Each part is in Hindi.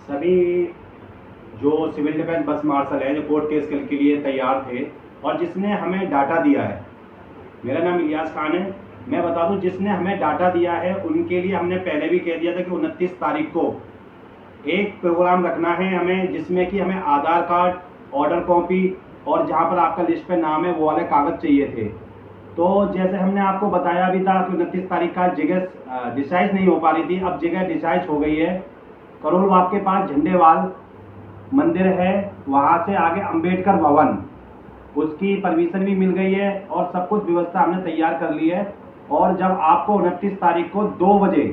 सभी जो सिविल डिफेंस बस मार्शल हैं जो कोर्ट केस के लिए तैयार थे और जिसने हमें डाटा दिया है, मेरा नाम इलियास खान है। मैं बता दूं, जिसने हमें डाटा दिया है उनके लिए हमने पहले भी कह दिया था कि 29 तारीख को एक प्रोग्राम रखना है हमें, जिसमें कि हमें आधार कार्ड, ऑर्डर कॉपी और जहाँ पर आपका लिस्ट पे नाम है वो वाले कागज़ चाहिए थे। तो जैसे हमने आपको बताया भी था कि 29 तारीख का जगह डिसाइड नहीं हो पा रही थी, अब जगह डिसाइड हो गई है। करोल बाग के पास झंडेवाल मंदिर है, वहाँ से आगे अंबेडकर भवन, उसकी परमिशन भी मिल गई है और सब कुछ व्यवस्था हमने तैयार कर ली है। और जब आपको 29 तारीख को 2 बजे,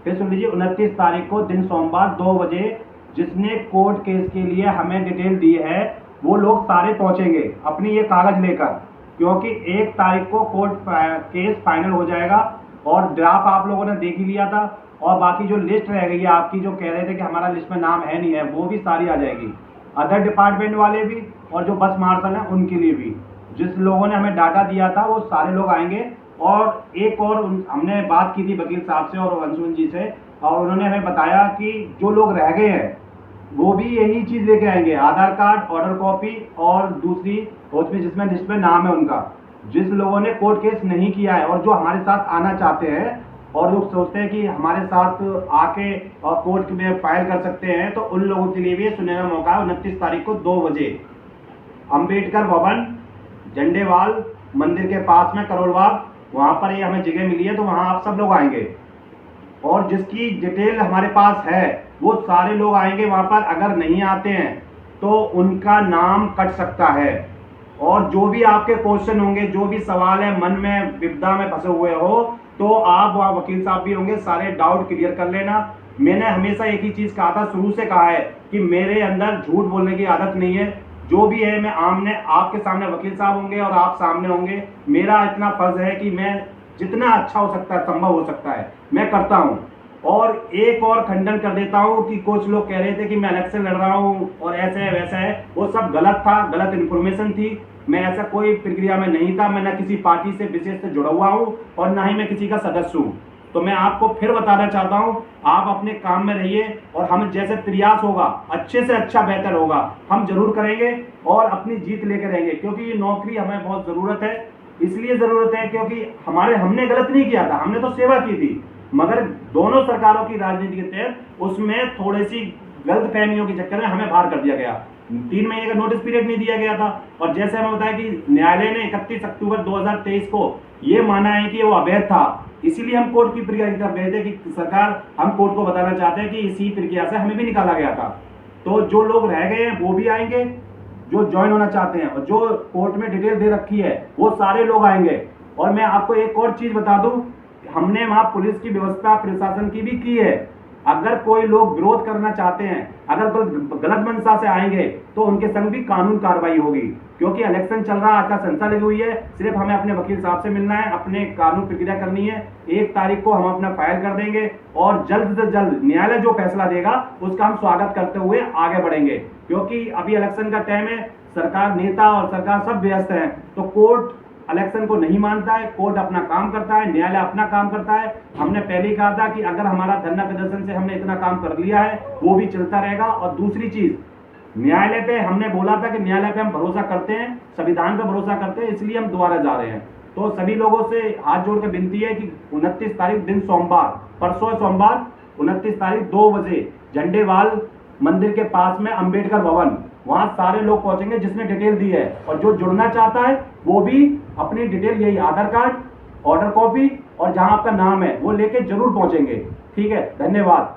फिर सुन लीजिए, 29 तारीख को दिन सोमवार 2 बजे जिसने कोर्ट केस के लिए हमें डिटेल दी है वो लोग सारे पहुंचेंगे अपनी ये कागज लेकर, क्योंकि 1 तारीख को कोर्ट केस फाइनल हो जाएगा। और ड्राफ्ट आप लोगों ने देख ही लिया था, और बाकी जो लिस्ट रह गई है आपकी, जो कह रहे थे कि हमारा लिस्ट में नाम है नहीं है, वो भी सारी आ जाएगी। अदर डिपार्टमेंट वाले भी और जो बस मार्शल हैं उनके लिए भी, जिस लोगों ने हमें डाटा दिया था वो सारे लोग आएंगे। और एक और हमने बात की थी वकील साहब से और अंशुमन जी से, और उन्होंने हमें बताया कि जो लोग रह गए हैं वो भी यही चीज़ लेके आएंगे, आधार कार्ड, ऑर्डर कॉपी और दूसरी उसमें जिसमें लिस्ट में नाम है उनका। जिस लोगों ने कोर्ट केस नहीं किया है और जो हमारे साथ आना चाहते हैं और लोग सोचते हैं कि हमारे साथ आके और कोर्ट में फाइल कर सकते हैं, तो उन लोगों के लिए भी सुनहरा मौका है। 29 तारीख को 2 बजे अंबेडकर भवन, झंडेवाल मंदिर के पास में करोल बाग, वहाँ पर ये हमें जगह मिली है, तो वहाँ आप सब लोग आएंगे। और जिसकी डिटेल हमारे पास है वो सारे लोग आएंगे वहाँ पर। अगर नहीं आते हैं तो उनका नाम कट सकता है। और जो भी आपके क्वेश्चन होंगे, जो भी सवाल है, मन में विपदा में फंसे हुए हो, तो आप वहाँ वकील साहब भी होंगे, सारे डाउट क्लियर कर लेना। मैंने हमेशा एक ही चीज़ कहा था, शुरू से कहा है कि मेरे अंदर झूठ बोलने की आदत नहीं है। जो भी है मैं आमने आपके सामने, वकील साहब होंगे और आप सामने होंगे। मेरा इतना फर्ज है कि मैं जितना अच्छा हो सकता है, संभव हो सकता है, मैं करता हूँ। और एक और खंडन कर देता हूँ कि कुछ लोग कह रहे थे कि मैं इलेक्शन लड़ रहा हूँ और ऐसा है वैसा है, वो सब गलत था, गलत इन्फॉर्मेशन थी। मैं ऐसा कोई प्रक्रिया में नहीं था, मैं ना किसी पार्टी से विशेष से जुड़ा हुआ हूँ और ना ही मैं किसी का सदस्य हूँ। तो मैं आपको फिर बताना चाहता हूँ, आप अपने काम में रहिए और हम जैसे प्रयास होगा अच्छे से अच्छा बेहतर होगा, हम जरूर करेंगे और अपनी जीत लेकर रहेंगे। क्योंकि ये नौकरी हमें बहुत ज़रूरत है, इसलिए ज़रूरत है क्योंकि हमने गलत नहीं किया था, हमने तो सेवा की थी, मगर दोनों सरकारों की राजनीति के तहत उसमें थोड़ी सी गलतफहमियों के चक्कर में हमें बाहर कर दिया गया। 3 महीने का नोटिस पीरियड नहीं दिया गया था। और जैसे हमें बताया कि न्यायालय ने 31 अक्टूबर 2023 को ये माना है कि वो अवैध था, इसीलिए हम कोर्ट की प्रक्रिया कर रहे थे कि सरकार, हम कोर्ट को बताना चाहते हैं कि इसी प्रक्रिया से हमें भी निकाला गया था। तो जो लोग रह गए हैं वो भी आएंगे, जो ज्वाइन होना चाहते हैं, और जो कोर्ट में डिटेल दे रखी है वो सारे लोग आएंगे। और मैं आपको एक और चीज़ बता दूं, हमने वहाँ पुलिस की व्यवस्था प्रशासन की भी की है। अगर कोई लोग विरोध करना चाहते हैं, अगर कोई गलत मंशा से आएंगे तो उनके संग भी कानून कार्रवाई होगी। क्योंकि इलेक्शन चल रहा है, आचार संहिता लगी हुई है, सिर्फ हमें अपने वकील साहब से मिलना है, अपने कानून प्रक्रिया करनी है। 1 तारीख को हम अपना फाइल कर देंगे और जल्द से जल्द न्यायालय जो फैसला देगा उसका हम स्वागत करते हुए आगे बढ़ेंगे। क्योंकि अभी इलेक्शन का टाइम है, सरकार, नेता और सरकार सब व्यस्त हैं, तो कोर्ट इलेक्शन को नहीं मानता है, कोर्ट अपना काम करता है, न्यायालय अपना काम करता है। हमने पहले ही कहा था कि अगर हमारा धरना प्रदर्शन से हमने इतना काम कर लिया है वो भी चलता रहेगा। और दूसरी चीज, न्यायालय पे हमने बोला था कि न्यायालय पे हम भरोसा करते हैं, संविधान पे भरोसा करते हैं, इसलिए हम दोबारा जा रहे हैं। तो सभी लोगों से हाथ जोड़ कर विनती है कि 29 तारीख दिन सोमवार, परसों है सोमवार, 29 तारीख 2 बजे झंडेवाल मंदिर के पास में अंबेडकर भवन, वहां सारे लोग पहुंचेंगे जिसने डिटेल दी है। और जो जुड़ना चाहता है वो भी अपनी डिटेल, यही आधार कार्ड, ऑर्डर कॉपी और जहां आपका नाम है वो लेके जरूर पहुंचेंगे। ठीक है, धन्यवाद।